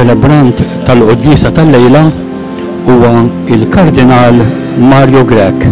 ċelebrant tal-Quddisa tal-lejla huwa il-Kardinal Mario Grech.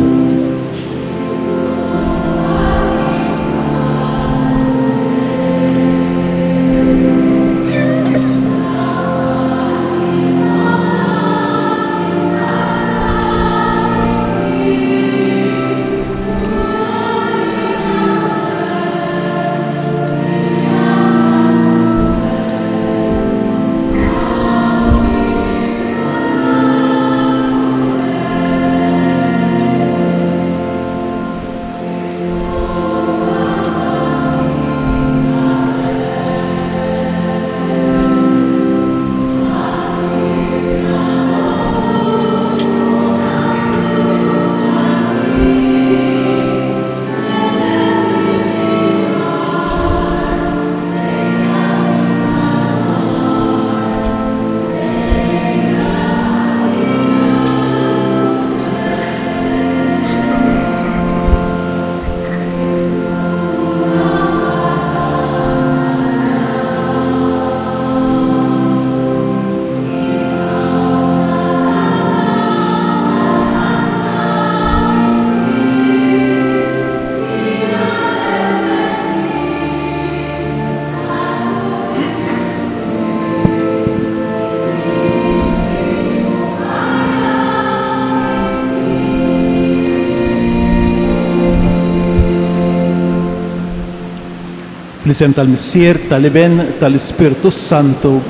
Fl-isem tal-Missier, tal-Iben, tal-Ispirtu Santu,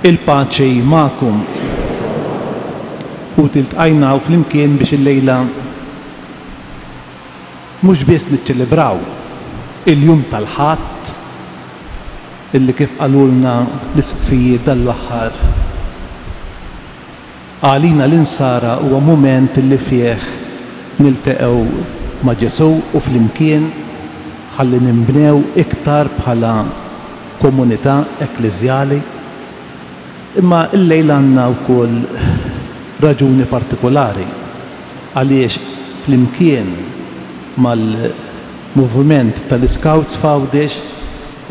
il-paċi ma'kum. U tiltqajna u flimkien biex il-lejla mhux biss niċċelebraw il-jum tal-ħadd illi kif qalulna l-isqfijiet dal-aħħar. Għalina l-insara huwa mument illi fih niltaqgħu ma' Ġesu u flimkien ħalli nimbnew iktar bħala komunità ekklesjali, imma l-lejla għandna wkoll raġuni partikolari għaliex flimkien mal-moviment tal-Scouts Foundation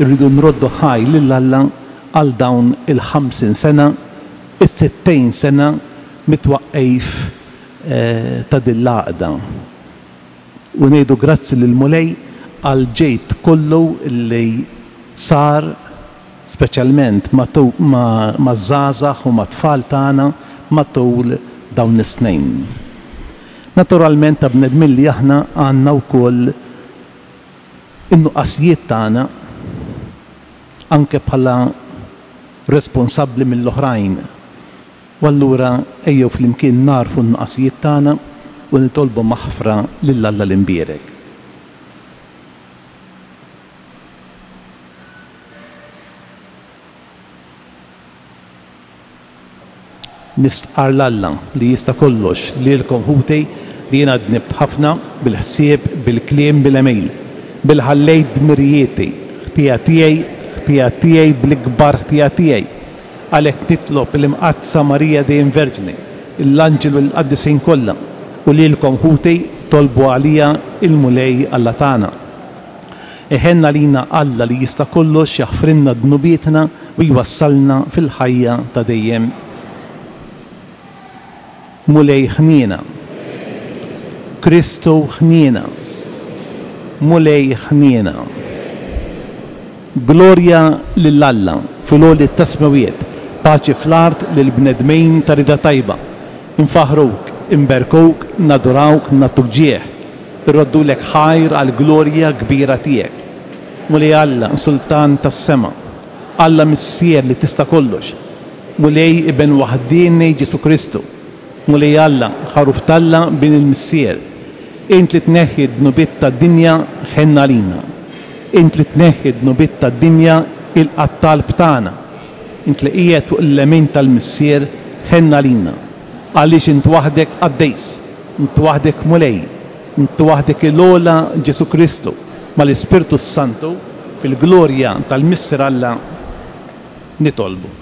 irridu nroddu ħaj lill-Alla għal dawn il-50 sena, is-60 sena mitwaqqif ta' din l-għaqda. U ngħidu grazzi lil Mulej għal ġejt kollu li sar speċjalment ma' żgħażagħ u ma' tfal tagħna matul dawn is-snejn. Naturalment ta' bnedmin li aħna għandna wkoll in-nuqqasijiet tagħna anke bħala responsabbli mill-oħrajn. U allura ejjew flimkien narfu n-nuqqasijiet tagħna u nitolbu maħfra lill-Alla l-imbierek. Nistqar l-Alla li jista' kollox lilkom ħutej li jiena dnibt ħafna bil-ħsieb, bil-kliem, bil-email, bil-ħallejt dmirijieti, ħtija tiegħi bl-ikbar ħtija tiegħi. Għalhekk nitlob l-imqazza Marija Dejjem Verġni, l-Anġel u l-Qaddisin kollha u lilkom ħutej tolbu għalija il-Mulej Alla tagħna. Eħenna lina Alla li jista' kollox jaħfrinna dnubietna u jwassalna fil-ħajja ta' dejjem. Mulej ħniena, Kristu ħniena, Mulej ħniena. Glorja lill-Alla fil-għoli t-tasmawiet, paċi fl-art lill-bnedmin ta' rida tajba. Infaħruk, imberkuk, nadurawk, natuk ġieħ, irroddulek ħajr għal-glorja kbira tiegħek. Mulej Alla, Sultan tas-sema, Alla Missier li tista' kollox, Mulej Iben Waħdini Ġesu Kristu, Mulej Alla, ħaruf talla bin il-Missier. Int li tneħħi d-nubiet tad-dinja ħenna lina. Int li tneħħi d-nubiet tad-dinja il-qattal btana. Int li qiegħed fuq il-lemin tal-Missier ħenna lina. Għaliex int waħdek għaddejs, int waħdek Mulej, int waħdek il-ola Ġesu Kristu mal-Ispirtu Santu fil-glorja tal-Missier Alla nitolbu.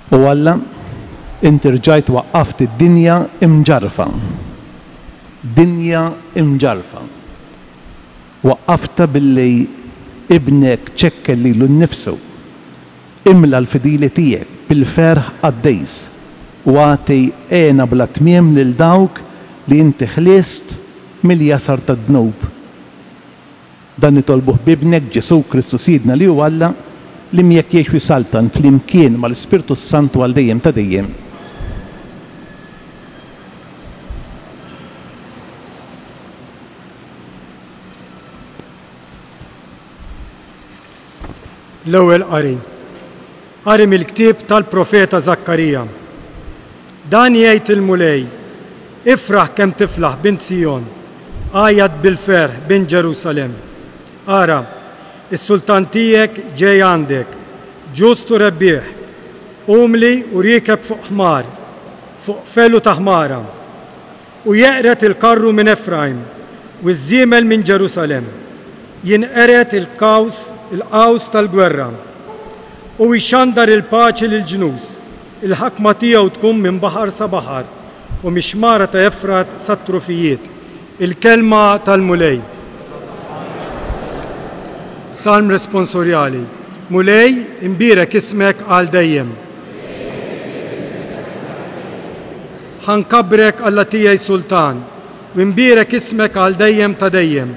U Alla, inti rġajt waqqaft id-dinja imġarfa. Dinja imġarfa. Waqqafta billi ابنك تشكل لي لنفسه املى الفضيلة تيك بالفرح قديس واعطي انا بلا تميم للدوك اللي انت خلصت من اليسر الذنوب. ده نطلبه بابنك جسو كريستوس سيدنا لي ولا لم يكيش في سلطان في الامكان مع السبيرتو السانتو والديم تديم. الأول قري من الكتاب البروفيتا زكريا. دانية المولاي افرح كم تفلح بنت سيون آيت بالفرح بنت جيروسالم. آرا السلطانتيك جاي عندك جوزتو ربيح قوملي وريكب فوق حمار فوق فيلو تحمارة ويقرت القر من إفرايم والزيمل من جيروسالم ينقرت القوس تالجورة ويشندر الباچ للجنوس الحكمتية وتكون من بحر سبحر ومشمارة يفرت ستروفيات. الكلمة تالمولاي سالم ريسبونسوريالي. مولاي امبيرك اسمك قال ديم حنكبرك التي سلطان وامبيرك اسمك قال ديم تديم.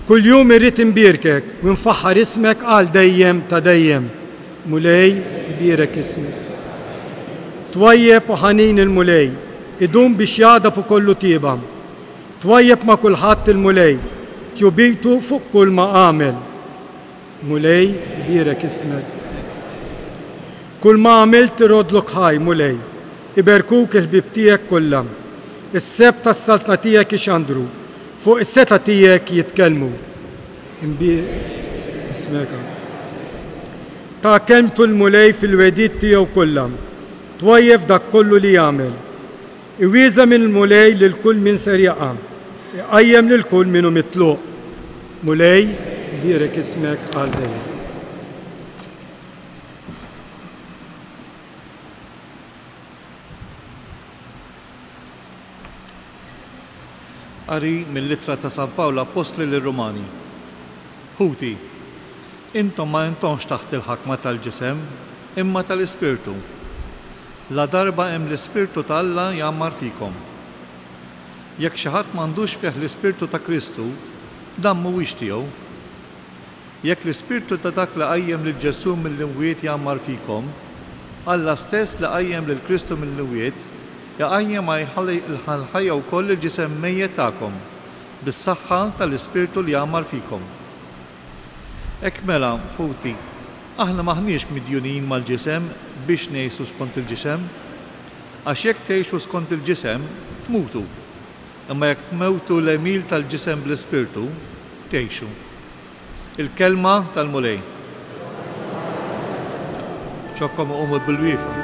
كل يوم ريت امبيركك ونفحر اسمك قال ديم تديم. مولاي امبيرك اسمك طيب وحنين المولاي يدوم بشيادة بكل طيبة طيب ما كل حط المولاي تيوبيتو فوق كل مقامل. مولاي يبيرك اسمك كل ما عملت رودلك هاي مولاي يباركوك البيبتيك كلها السبتة السلطنتيك يشندرو فوق الستاتيك يتكلموا. يبير اسمك تا كلمة المولاي في الوديد تيو كلها تويف دك كله لي يعمل يويزا من المولاي للكل من سريعة يقيم للكل منه مطلوق. مولاي بيرك اسمك قال دايم. قري من لترة سان باولا أبوستل للروماني. هوتي انتم ما انتمش تحت الحكمة tal-ġisem imma tal-Ispirtu. La darba hemm l-Ispirtu ta' Alla jammar fikom. Jekk xi ħadd m'għandux fih l-Ispirtu ta' Kristu, dan mhuwiex tiegħu. Jekk l-Ispirtu ta' dak li qajjem lil Ġesu mill-imwiet jammar fikom, Alla stess li qajjem lil Kristu mill-imwiet jaqajjem il-ħajja wkoll il-ġisem mejjed tagħkom bis-saħħa tal-Ispirtu li jammar fikom. Ek mela, ħuti, aħna maħniex midjunin mal-ġisem biex ngħixu skont il-ġisem, għax jekk tgħixu skont il-ġisem, tmutu. Imma jekk tmewtu l-emil tal-ġisem bl-Ispirtu, tgħixu. Il-kelma tal-mulej. ċokkom uqomu bil-wiefa.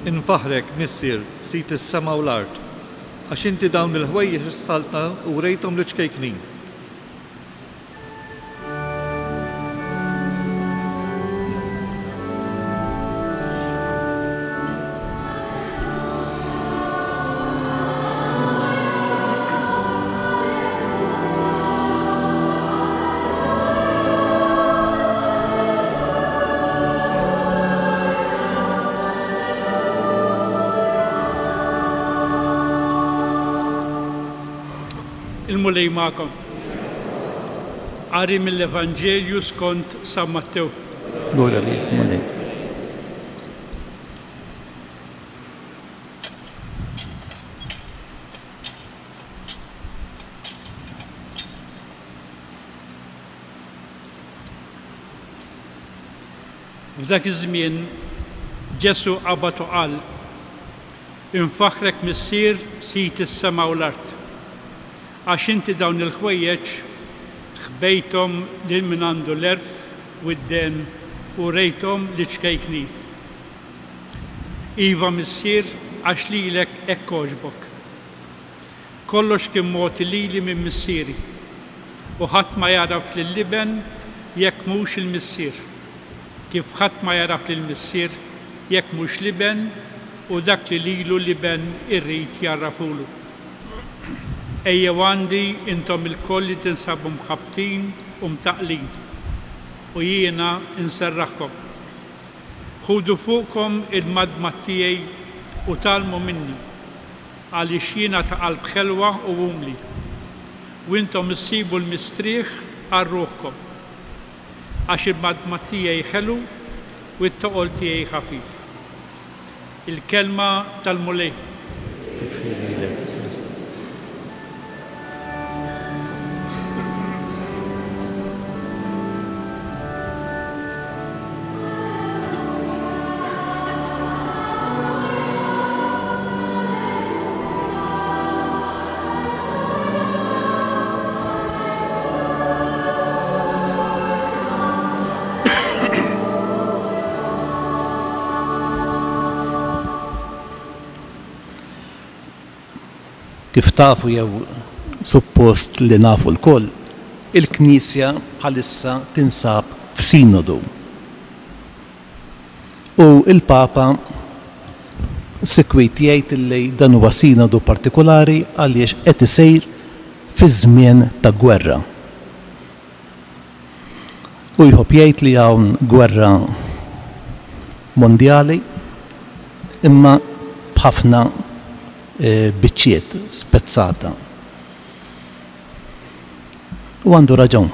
Infaħrek, missier, sit is-sema u l-art, għax inti dawn il-ħwejjex is-saltna u rejthom li ċkejknin. Il-mulej ma'kom. Qari mill-Evanġelju skont San Mattew. Gloria li mulej. F'dak iż-żmien Ġesu qabad u qal: Infaħrek missier sit is-sema u l-art. Għax inti dawn il-ħwejjeġ ħbejthom lil min għandu l-erf u d-den u rejthom li ċkejknin. Iva missier għax lilek hekk għoġbok. Kollox kien mogħti lili minn missieri u ħadd ma jaraf lill-liben jekk mhux il-missier. Kif ħadd ma jaraf lill-missier jekk mhux liben u dak li lilu liben irrid jarrafulu. Ejjew għandi intom il-koll li tinsabu mħabtin u mtaqlin u jiena inserraħkom. Ħudu fuqkom il-madma tiegħi u talmu minni għaliex jiena ta' qalb ħelwa u umli u intom issibu l-mistrieħ għal ruħkom għax il-madma tiegħi ħelu u t-toqol tiegħi ħafif. Il-kelma tal-mulej. Kif tafu jew suppost li nafu l-koll, il-Knisja bħalissa tinsab f'sinodu. U il-Papa sekwit jgħid li dan huwa sinodu partikolari għaliex qed isir fi żmien ta' gwerra. U jħobb jgħid li hawn gwerra mondjali imma b'ħafna biċċiet spezzata. U għandu raġun.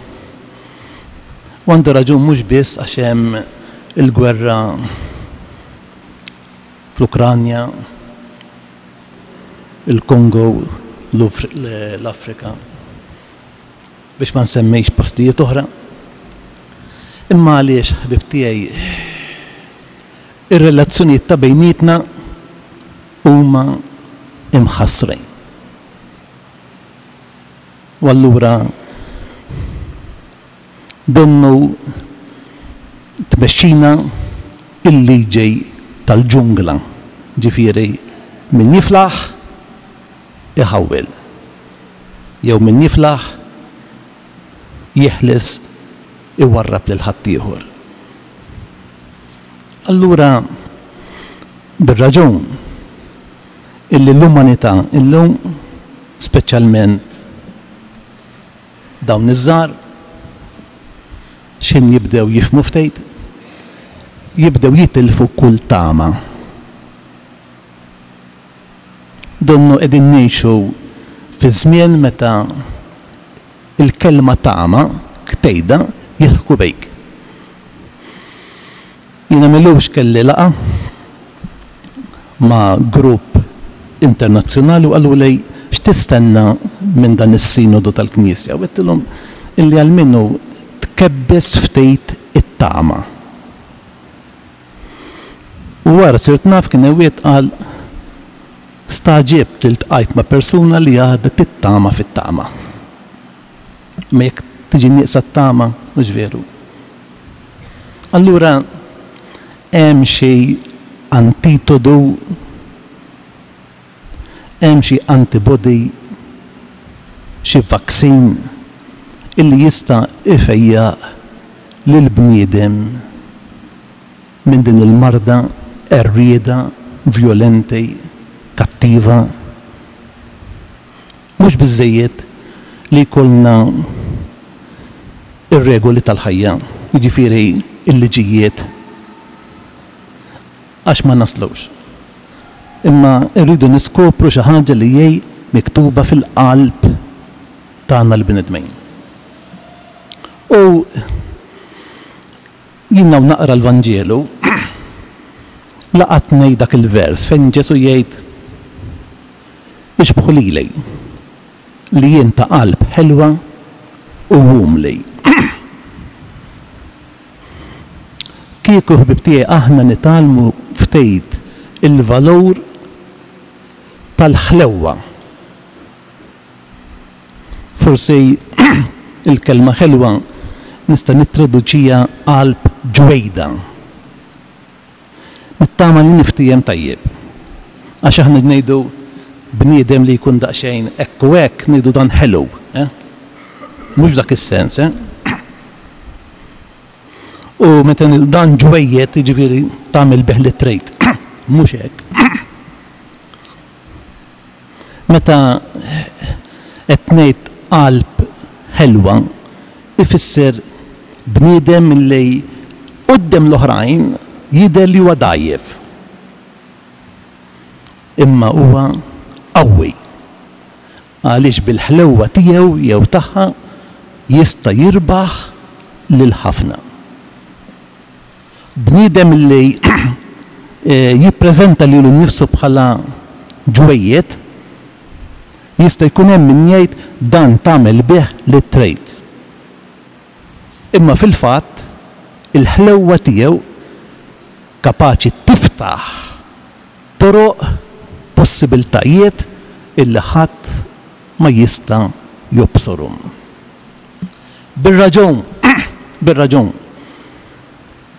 U għandu raġun mhux biss għax hemm il-gwerra fl-Ukranja, il-Kongo, l-Afrika, biex ma nsemmejx postijiet oħra. Imma għaliex ħbib tiegħi ir-relazzjonijiet ta' bejnietna huma imħassrin. U allura donnu tmexxina il-liġi tal-ġungla, ġifieri min jiflaħ iħawwel, jew min jiflaħ jeħles iwarrab lil ħaddieħor. Allura bir-raġun illi l-umanità illum speċjalment dawn iż-żgħar x'in jibdew jifhmu ftit, jibdew jitilfu kull tama. Donnu qegħdin ngħixu fi żmien meta il-kelma tama ktejda jilħku bejk. Jiena milux kelli laqa ma' grupp internazzjonali u għallu lej x'tistenna minn dan is-sinodu tal-Knisja. U għettilhom illi għal-minnu tkebbes ftit it-tama. U wara sirt naf kien ewiet qal staġibt iltqajt ma' persuna li għadet it-tama fit-tama. Ma jekk tiġi nieqsa t-tama, mhux veru. Allura hemm xi antitodu, hemm xi antibody, xi vaccine illi jista' ifejjaq lill-bniedem minn din il-marda errieda, violenti, kattiva. Mhux biżżejjed li jkollna ir-regoli tal-ħajja, jiġifieri il-liġijiet għax ma naslux. Imma rridu niskopru xi ħaġa li hija miktuba fil-qalb tagħna l-bnedmejn. U jiena naqra l-Vanġelu laqat ngħid dak il-vers fejn Ġesu jgħid ixbħu lili li jien ta' qalb ħelwa u umli. Kieku ħbib tiegħi aħna nitalmu ftit il-valur tal-ħlewwa. Forsi il-kelma ħelwa nista' nittraduċija qalb ġwejda. nittama li niftijem tajjeb. Għax aħna ngħidu bniedem li jkun daqsxejn hekk u hekk ngħidu dan ħelu. Mhux dak is-sens, U meta dan ġwejjed jiġifieri tagħmel bih li trejt. Mhux hekk. Meta qed ngħid qalb ħelwa ifisser bniedem li quddiem l-oħrajn jidher li huwa dgħajjef. Imma huwa qawwi. Għaliex bil-ħlewwa tiegħu jew tagħha jista' jirbaħ lil ħafna. Bniedem li jippreżenta lilu nnifsu bħala ġwejjed jista' jkun hemm min jgħid dan tagħmel bih li trejt. Imma fil-fatt il-ħlewwa tiegħu kapaċi tiftaħ toroq possibiltajiet illi ħadd ma jista' jobsorhom. Bir-raġun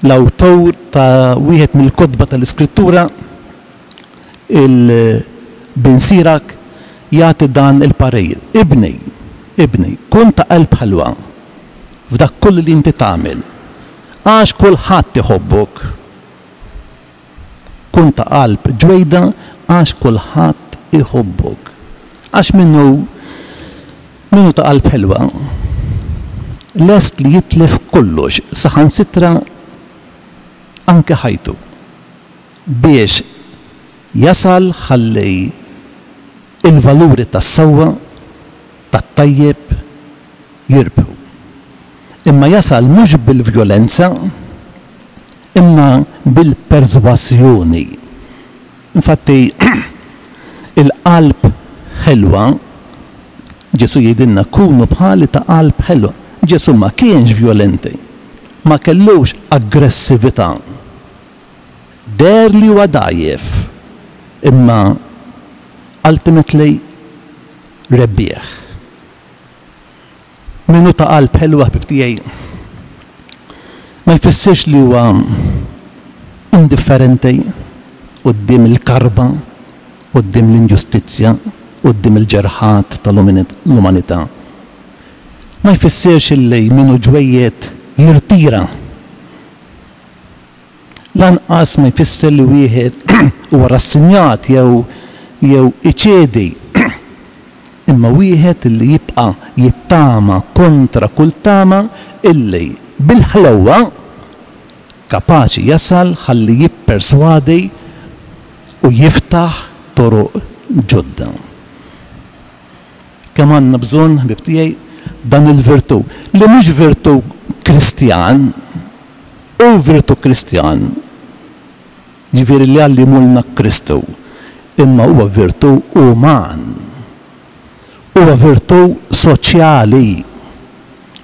l-awtur ta' wieħed mill-kotba tal-Iskrittura il-Bin Sirak jagħti dan il-parir. Ibni, kun ta' qalb ħalwa f'dak kull li inti tagħmel. Għax kulħadd iħobbok. Kun ta' qalb ġwejda għax kulħadd iħobbok. Għax minnu ta' qalb ħelwa lest li jitlef kollox saħansitra anke ħajtu biex jasal ħalli il-valuri tas-sewwa tat-tajjeb jirbħu. Imma jasal mhux bil-vjolenza imma bil-persważjoni. Infatti il-qalb ħelwa Ġesu jgħidilna kunu bħali ta' qalb ħelwa. Ġesu ma kienx vjolenti, ma kellux aggressività. Der li huwa dgħajjef, imma ultimately rebbieħ. Minnu ta' qalb ħelwa ħbib tiegħi ma jfissirx li huwa indifferenti quddiem il-karba, quddiem l-inġustizzja, quddiem il-ġerħat tal-umanità. Ma jfissirx illi minnu ġwejjed jirtira. Lanqas ma jfisser li wieħed huwa rassinjat jew iċedi. Imma wieħed illi jibqa' jittama kontra kull tama illi bil-ħlewwa kapaċi jasal ħalli jipperswadi u jiftaħ toroq ġodda. Kemm għandna bżonn ħbib tiegħi dan il-virtu li mhux virtu Kristjan u virtu Kristjan ġifieri li għallimulna Kristu imma huwa virtu uman, huwa virtu soċjali,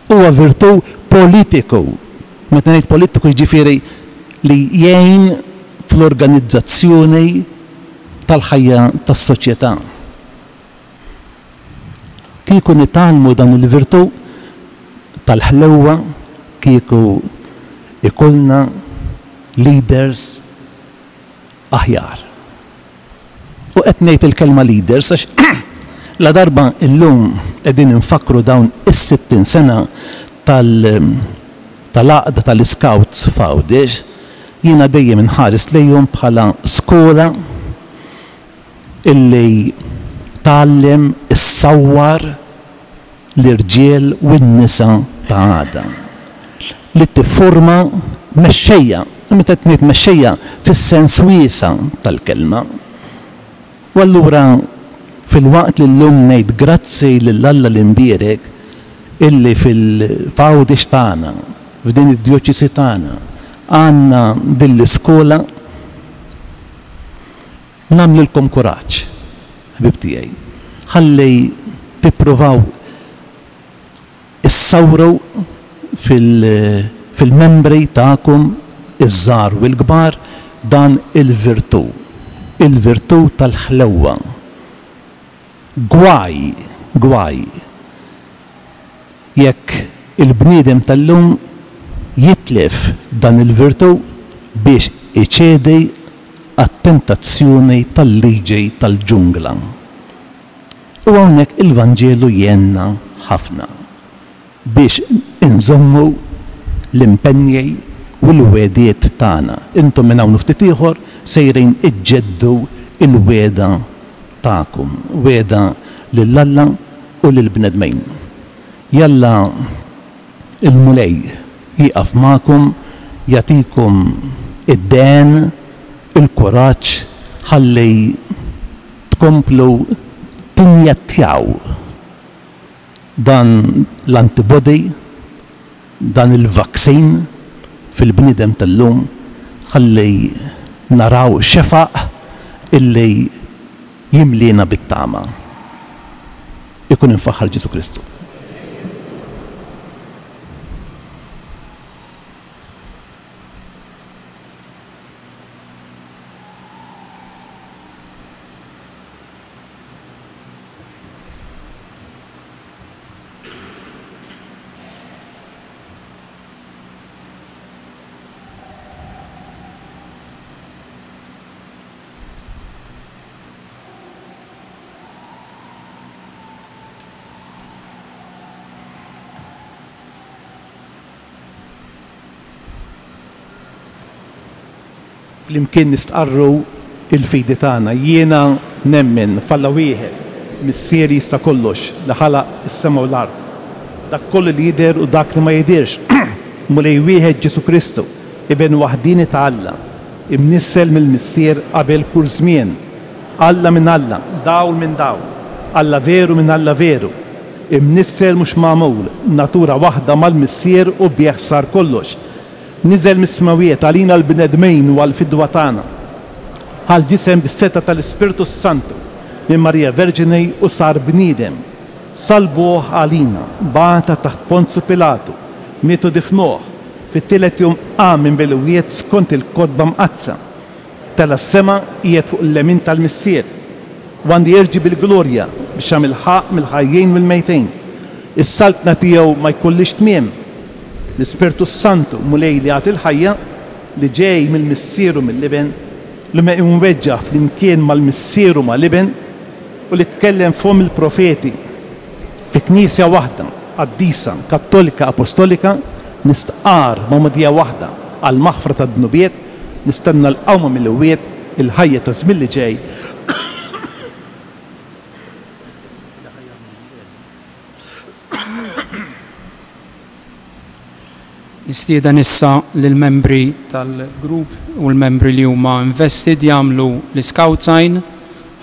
huwa virtu politiku. Meta ngħid politiku jiġifieri li jgħin fl-organizzazzjoni tal-ħajja tas-soċjetà. Kieku nitalmu dan il-virtu tal-ħlewwa kieku ikollna leaders aħjar. U qed ngħid il-kelma leaders għax la darba illum qegħdin infakru dawn is-60 sena tal-għaqda tal-Scouts f'Għawdex, jiena dejjem inħares lejhom bħala skola illi tgħallem issawwar l-irġiel u n-nisa ta' għada. Li tifforma mexxejja, meta tniet mexxejja fis-sens wiesa tal-kelma. U allura fil-waqt li llum ngħid grazzi lill-Alla l-imbierek illi fil-Għawdex tagħna, f'din id-djoċesi tagħna għandna din l-iskola nagħmlilkom kuraġġ, ħbib tiegħi. Ħalli tippruvaw issawru fil-membri tagħkom iż-żgħar u l-kbar dan il-virtu tal-ħlewwa. Gwaj jekk il-bniedem tal-lum jitlef dan il-virtu biex iċedi għat-tentazzjoni tal-liġi tal-ġungla. U hawnhekk il-Vanġelu jenna ħafna biex inżommu l-impenji u l-wediet tagħna. Intom minn hawn ftit ieħor sejrin iġġeddu il-weda tagħkom, weda lill-Alla u lill-bnedmejn. Jalla il-mulej jieqaf magħkom, jagħtikom id-den, il-kuraġġ ħalli tkomplu tinjattjaw dan l-antibody, dan il-vaksin fil-bnidem tal-lum ħalli naraw xefaq illi jimlina bit-tama. Ikun infaħħar Ġesu Kristu. Flimkien nistqarru il-fidi tagħna. Jiena nemmen falla wieħed mis-sieri jista' kollox li ħalaq is-sema u l-ard. Dak kollu li jidher u dak li ma jidirx. Mulej wieħed Ġesu Kristu, ibn waħdini ta' Alla, imnissel mill-missier qabel kull żmien. Alla minn Alla, dawl minn dawl. Alla veru minn Alla veru. Imnissel mhux magħmul, natura waħda mal-missier u bih sar kollox. Niżel mis-smawiet għalina l-bnedmejn u għal-fidwa tagħna. Ħal ġisem bis-seta tal-Ispirtu Santu minn Marija Verġini u sar bniedem. Salbuh għalina, bata taħt Ponzu Pilatu, mietu difnuh, fit-tielet jum minn bil-wiet skont il-kodba mqazza. Tela s-sema qiegħed fuq il-lemin tal-missier. Għandi jerġi bil-glorja biex għamil ħaq mill-ħajjejn mill-mejtejn. Is-saltna tiegħu ma jkollix tmiem. L-Ispirtu Santu mulej li għat il-ħajja li ġej mill-missieru mill-liben li ma imweġġa fl-imkien mal-missieru mal-liben u li tkellem fom il-profeti fi knisja waħda, qaddisa, kattolika, apostolika, nistqar mamadija waħda għal maħfra ta' dnubiet, nistenna l-qawma mill-wiet il-ħajja ta' żmien li ġej. Nistieden issa lill-membri tal-grupp u l-membri li huma invested jagħmlu l-Scout sign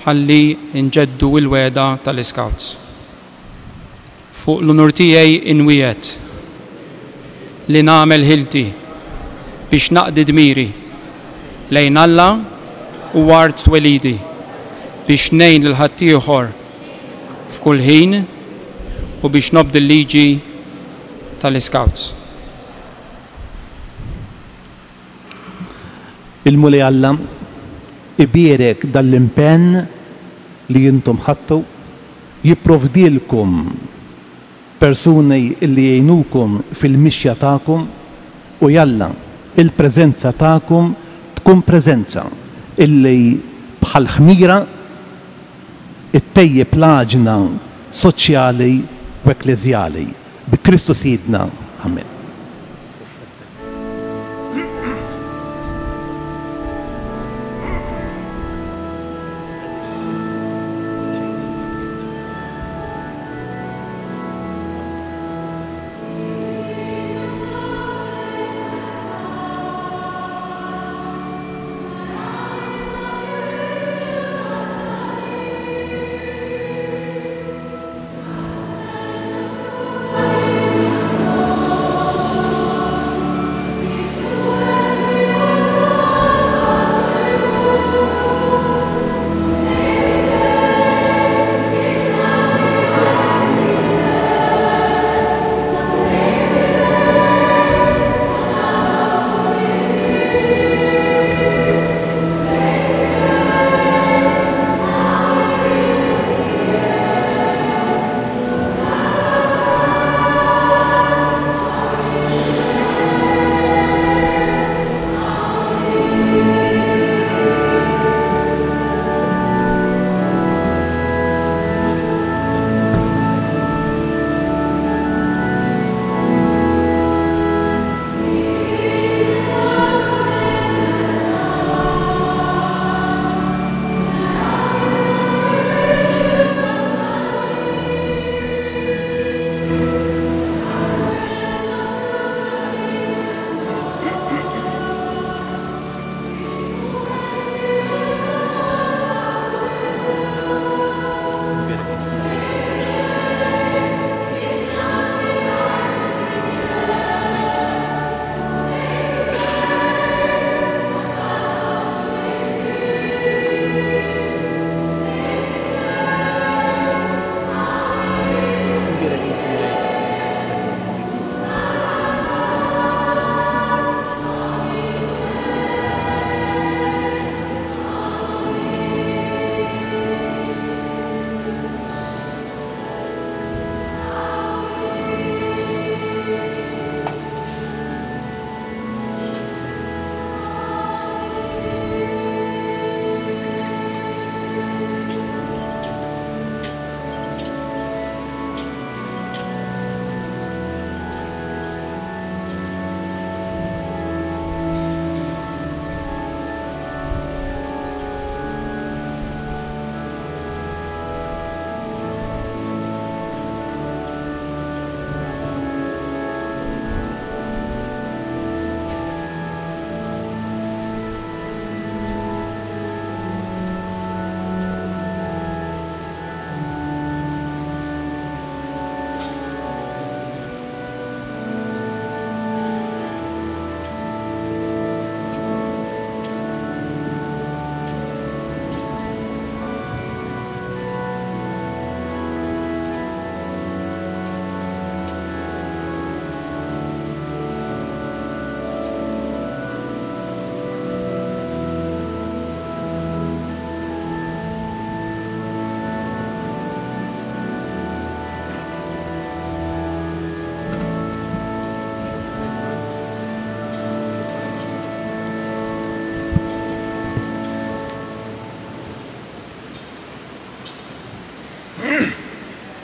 ħalli nġeddu l-weda tal-Scouts. Fuq l-unur tiegħi inwiet li nagħmel ħilti biex naqdi dmiri lejn Alla u ward twelidi biex ngħin lil ħaddieħor f'kull ħin u biex nobdi l-liġi tal-Scouts. Il-mulej Alla ibierek dal-impenn li jintom ħattu, jipprovdilkom persuni li jgħinukom fil-mixja tagħkom u jalla il-preżenza tagħkom tkun preżenza illi bħal ħmira ittejjeb l-aġna soċjali u ekklezjali. Bi Kristu Sidna. Amen.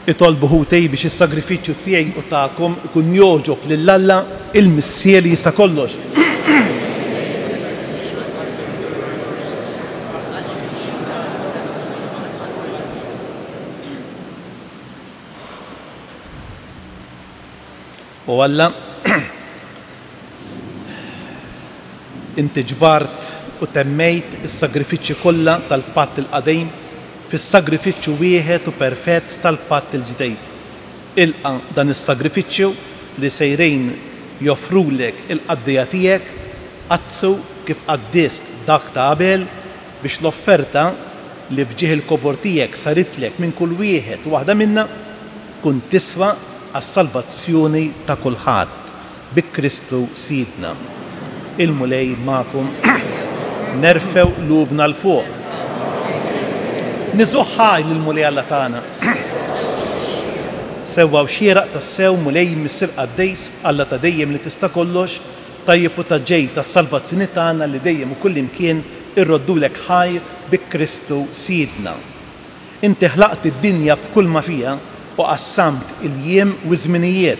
itolbu ħutej biex is-sagrifiċċju tiegħi u tagħkom ikun jogħġob lill-Alla il-Missier li jista' kollox. U Alla, inti ġbart u temmejt is-sagrifiċċji kollha tal-patt il-qadejm fis-sagrifiċċju wieħed u perfett tal-patt il-ġdejd. Ilqa' dan is-sagrifiċċju li sejrejn joffrulek il-qaddija tiegħek qazzu kif qaddist dak ta' qabel biex l-offerta li fġieħ il-kobor tiegħek saritlek minn kull wieħed waħda minnha tkun tiswa għas-salvazzjoni ta' kulħadd bi Kristu Sidna. Il-mulej magħkom nerfew lubna l-fuq. Niżuħħaj lill-mulej Alla tagħna. Sewwaw xieraq tas-sew mulej missier qaddejs Alla ta' dejjem li tista' kollox, tajjeb u ta' ġej tas-salvazzjoni tagħna li dejjem u kull imkien irroddulek ħajr bi Kristu Sidna. Inti ħlaqt id-dinja b'kull ma fiha u qassamt il-jiem u żminijiet.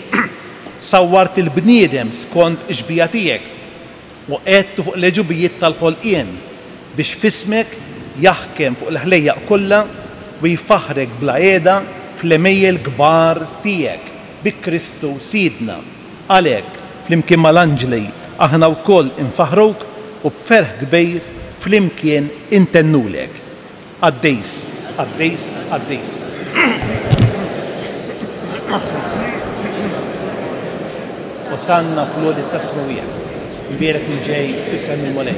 Sawwart il-bniedem skont ix-xbija tiegħek u qedtu fuq l-eġubijiet tal-ħolqien biex fismek jaħkem fuq l-ħlejjaq kollha u jfaħrek bla qiegħda fl-emejjel kbar tiegħek bi Kristu Sidna. Għalhekk flimkien mal-anġli aħna wkoll infaħruk u b'ferħ kbir flimkien intennulek. Qaddejs, qaddejs, qaddejs. Osanna fl-għodi t-tasmawija, mbierek nġej fissem il-molej.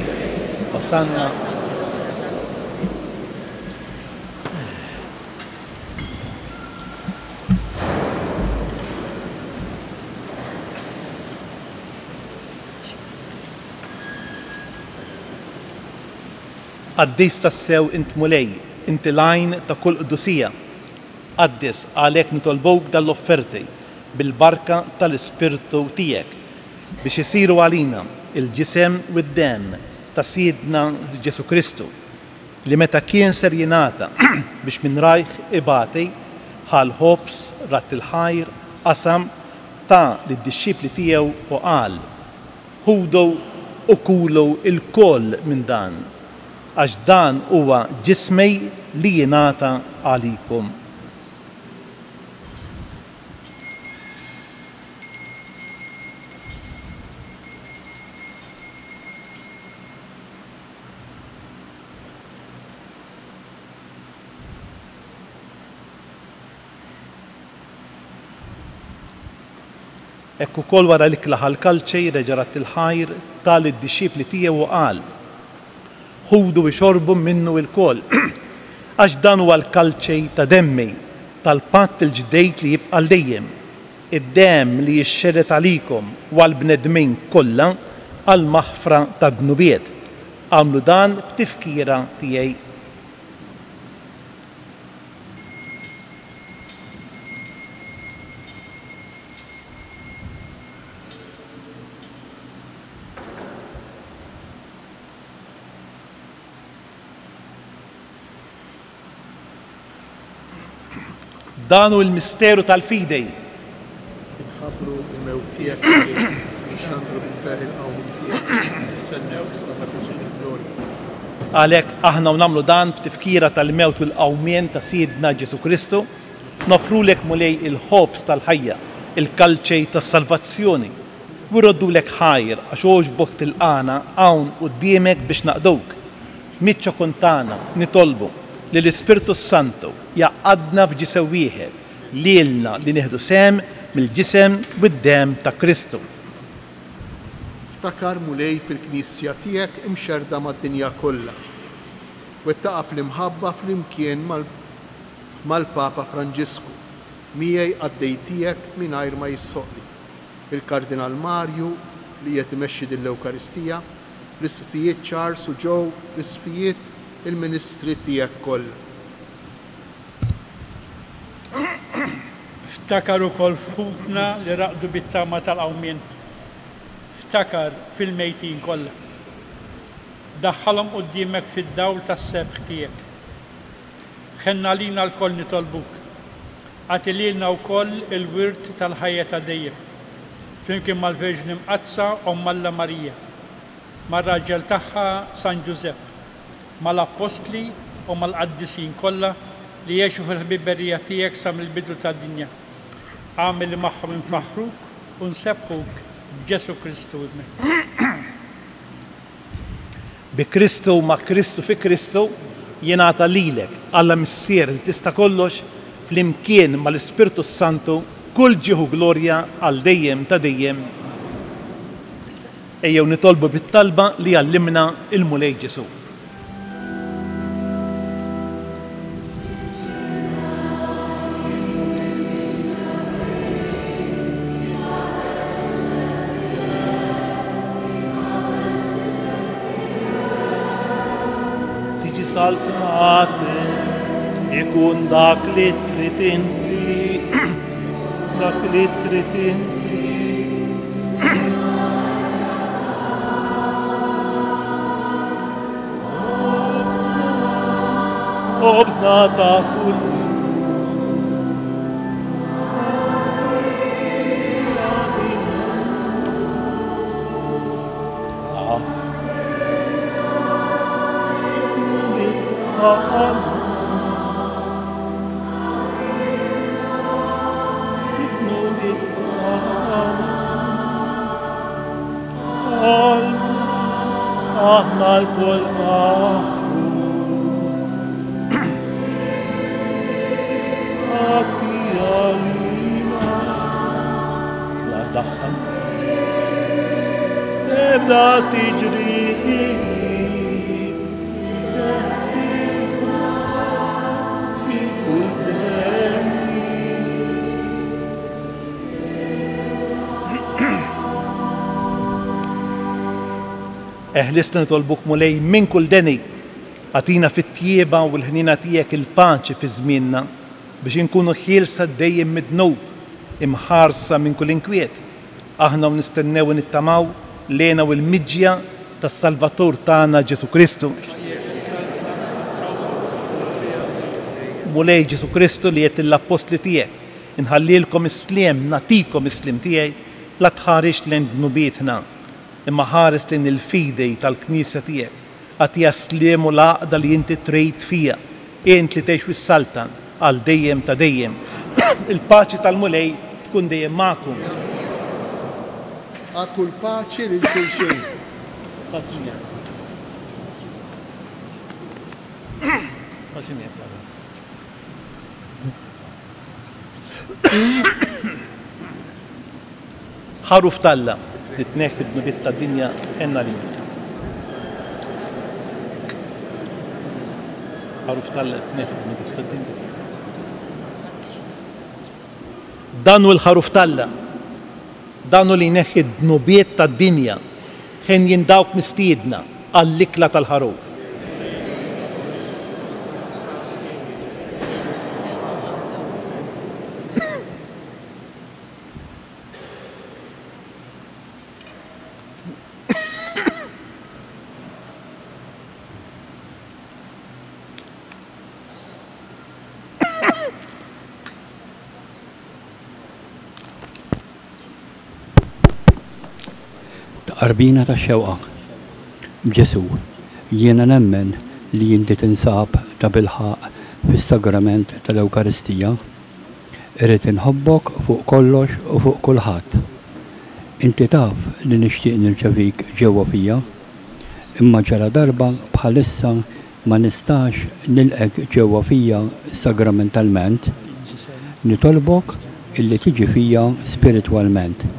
Osanna. Qaddis tassew int mulej, inti lajn ta' kull qdusija. Qaddis għalhekk nitolbok dal-offerti bil-barka tal-Ispirtu tiegħek biex isiru għalina il-ġisem u d-dem ta' Sidna Ġesu Kristu li meta kien ser jingħata biex minn rajħ ibati ħal ħobs rat il-ħajr qasam ta' lid-dixxipli tiegħu u qal ħudu u kulu il-koll minn dan għax dan huwa ġismej li jingħata għalikom. Ekku kol wara l-ikla ħal-kalċej reġarat il-ħajr tal id-dixxipli tiegħu u qal ħudu u xorbu minnu il-kol għax dan huwa l-kalċej ta' demmi tal-patt il-ġdejt li jibqa' dejjem id-dem li jixxerret għalikom u għall-bnedmin kollha għall-maħfra ta' dnubiet. Għamlu dan b'tifkira tiegħi. Danu il-misteru tal-fidej. Inħabru il-mewt tiegħek nixxandru bil-ferħ il-qawmi tiegħek nistennew sa tiġi l-glorja. Għalhekk aħna nagħmlu dan b'tifkira tal-mewt u l-qawmien ta' Sidna Ġesu Kristu, nofrulek mulej il-ħobs tal-ħajja, il-kalċej tas-salvazzjoni, u rroddulek ħajr għax għoġbok tilqana hawn quddiemek biex naqduk. Mitċa kontana nitolbu li l-Ispirtu Santu jaqadna f'ġisem wieħed lilna li nieħdu sem mill-ġisem u d-dem ta' Kristu. Ftakar mulej fil-Knisja tiegħek imxerda mad-dinja kollha. Wettaqa fl-imħabba fl-imkien mal-Papa Franġisku, miegħi għaddej tiegħek mingħajr ma jissoqli. Il-Kardinal Marju li qed imexxi din-l-Ewkaristija, l-isfijiet Charles u Joe, l-isfijiet il-ministri tiegħek kollha. Ftakar ukoll fħutna li raqdu bit-tama tal-qawmien. Ftakar fil-mejtin kollha. Daħħalhom quddiemek fid-dawl tas-sebħ tiegħek. Ħenna lina l-koll nitolbuk għatililna wkoll il-wirt tal-ħajja ta' dejjem. Flimkien mal-Verġni Mqazza u Malla Marija, mar-raġel tagħha San Giuseppe, mal-Apostli u mal-Qaddisin kollha li jgħixu fil-ħbiberija tiegħek sa mill-bidu tad-dinja. Għamil li magħhom infaħruk u nsebħuk b'Ġesu Kristu ibnek. Bi Kristu ma' Kristu fi Kristu jingħata lilek Alla Missier li tista' kollox flimkien mal-Ispirtu Santu kull ġieħu glorja għal dejjem ta' dejjem. Ejjew nitolbu bit-talba li għallimna il-Mulej Ġesu. Tiġi salvati, ikun dak li trid inti, dak li trid inti. Obżna ta' kull aħna l-kol maħfru għati għalina la daħħan ebda tiġri steħtisa bi kull demmi. Eħlisna nitolbuk Mulej minn kull deni, għatina fit-tjieba u l-ħnina tiegħek il-paċi fi żmienna biex inkunu ħielsa dejjem mid-dnub, imħarsa minn kull inkwiet. Aħna nistennew nittamaw lena u l-miġja tas-Salvatur tagħna Ġesu Kristu. Mulej Ġesu Kristu li qed l-Apostli tiegħek, inħallilkom is-sliem, nagħtikom is-sliem tiegħi la tħarix lejn dnubietna, imma ħares lejn il-fidej tal-Knisja tiegħek, għatija sliem u l-għaqda li inti trid fija, int li tgħix wis-saltan għal dejjem ta' dejjem. Il-paċi tal-Mulej tkun dejjem magħkom. Għatu l-paċi lil xulxin. Ħaruf talla li tneħħi d-nubiet tad-dinja enna li. Ħaruf talla tneħħi d-nubiet tad-dinja. Danu l-ħaruf talla, danu li neħħi d-nubiet tad-dinja, ħen jindawk mistiedna għall-ikla tal-ħaruf. Qarbina ta' xewqa. B'Ġesu, jiena nemmen li inti tinsab ta' bilħaq fis-sagrament tal-Ewkaristija, irrid inħobbok fuq kollox u fuq kulħadd. Inti taf li nixtieq nirċevik ġewwa fija, imma ġara darba bħalissa ma nistax nilqek ġewwa fija sagramentalment, nitolbok illi tiġi fija spiritwalment.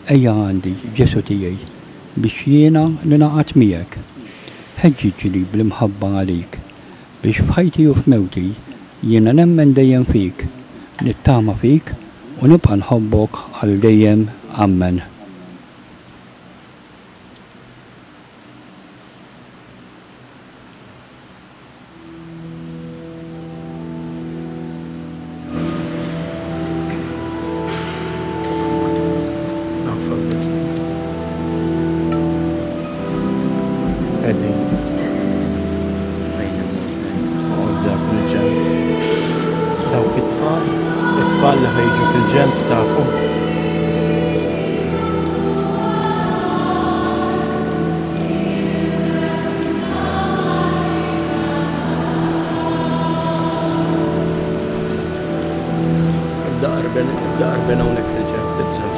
Ejja għandi Ġesu tiegħi biex jiena ninaqat miegħek. Ħeġġiġli bl-imħabba għalik biex f'ħajti u f'mewti jiena nemmen dejjem fik, nittama fik u nibqa' nħobbok għal dejjem. Amen. Dawk it-tfal it-tfal li ħejġu fil-ġemp tafu. Ibda qarben hawnhekk fil-ġemp tibża.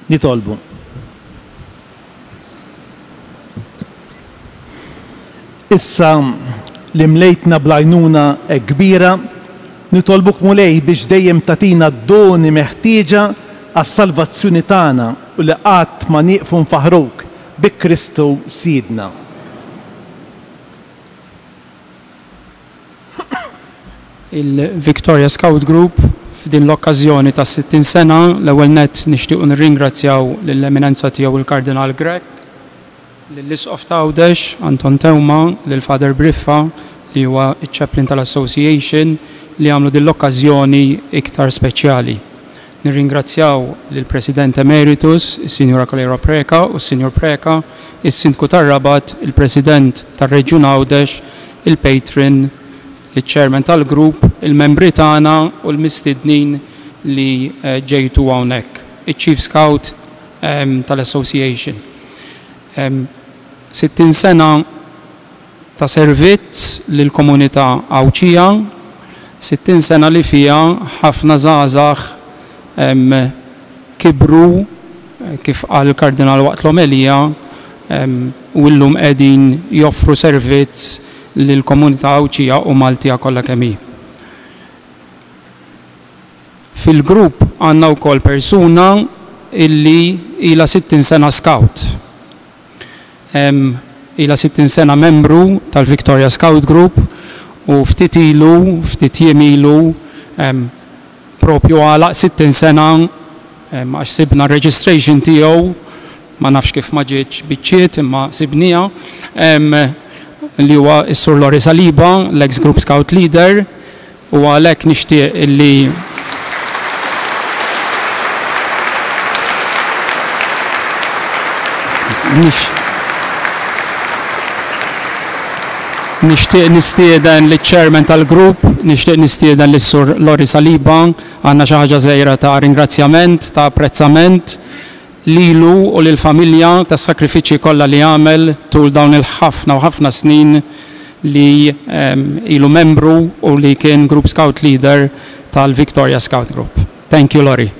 nitolbu. Issa li mlejtna blajnuna kbira, nitolbuk mulej biex dejjem tatina d-doni meħtieġa għas-salvazzjoni tagħna u li qatt ma nieqfu nfaħruk bi Kristu Sidna. Il-Victoria Scout Group f'din l-okkażjoni ta' 60 sena l-ewwel nett nixtiequ nirringrazzjaw lill-eminenza tiegħu il-Kardinal Grek, lill-Isqof ta' Għawdex Anton Tewma, lill-Father Briffa li huwa iċ-Chaplain tal-Association li għamlu din l-okkażjoni iktar speċjali. Nirringrazzjaw lill-President Emeritus, is-Sinjura Kalera Preka u s-Sinjur Preka, is-Sindku tar-Rabat, il-President tar-Reġjun Għawdex, il-Patron, il-Chairman tal-Grupp, il-membri tagħna u l-mistednin li ġejtu hawnhekk, il-Chief Scout tal-Association. 60 sena ta' servizz lill-komunità Awċija, 60 sena li fija ħafna żgħażagħ kibru kif qal il-Kardinal waqt l-omelija u llum qegħdin joffru servizz lill-komunità Awċija u Maltija kollha kemm hi. Fil-grupp għandna wkoll persuna illi ilha 60 sena scout. Ilha 60 sena membru tal-Victoria Scout Group u ftit jiem ilu propju għalaq 60 sena għax sibna registration tiegħu ma nafx kif ma ġietx biċċiet imma sibnija li huwa s-Sur Lori Saliba, l-ex Group Scout Leader, u għalhekk nixtieq illi nixtieq nistieden liċ-Chairman tal-grupp, nixtieq nistieden lis-Sur Lori Saliba, għandna xi ħaġa żgħira ta' ringrazzjament, ta' apprezzament lilu u lill-familja tas-sakrifiċċji kollha li għamel tul dawn il-ħafna u ħafna snin li ilu membru u li kien Group Scout Leader tal-Victoria Scout Group. Thank you, Lori.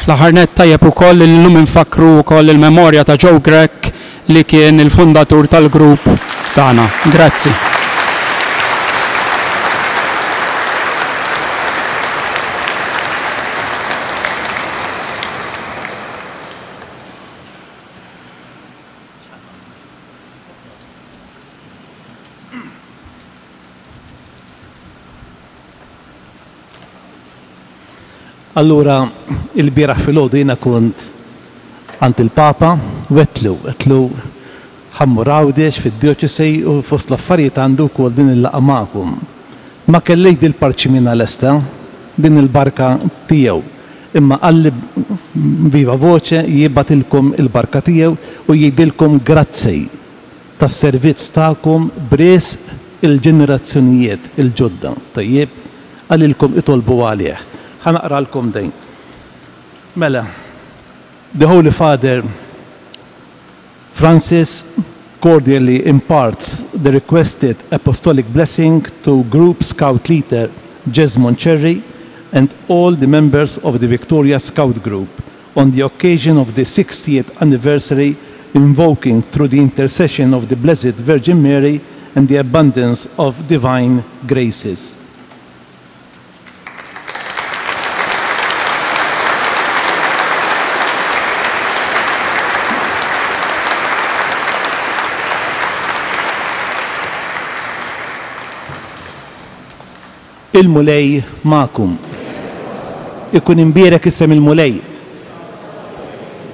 Fl-aħħar nett tajjeb ukoll illum infakru wkoll il-memorja ta' Joe Grek li kien il-fundatur tal-grupp tagħna. Grazzi. Allura, il-bieraħ fil-ħodu jiena kont għand il-Papa, wetlu ħammur Għawdex fid-dioċesi u fost l-affarijiet għandu wkoll din il-laqgħa magħkom. Ma kellejx dil-parċimina lesta, din il-barka tiegħu, imma qalli viva voce jibgħatilkom il-barka tiegħu u jgħidilkom grazzi tas-servizz tagħkom bris il-ġenerazzjonijiet il-ġodda. Tajjeb, għalilkom itolbu għalih. ħanaqralkom dejn. Mela, the Holy Father Francis cordially imparts the requested apostolic blessing to Group Scout Leader Jesmond Cherry and all the members of the Victoria Scout Group on the occasion of the 60th anniversary, invoking through the intercession of the Blessed Virgin Mary and the abundance of divine graces. Il-mulej ma'kum. ikun imbierek isem il-mulej.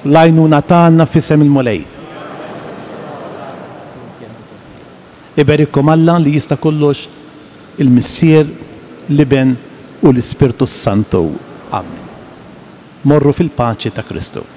Lajnuna tagħna f'isem il-mulej. Iberikom Alla li jista' kollox il-Missier, l-Iben u l-Ispirtu Santu. Amen. Morru fil-paċi ta' Kristu.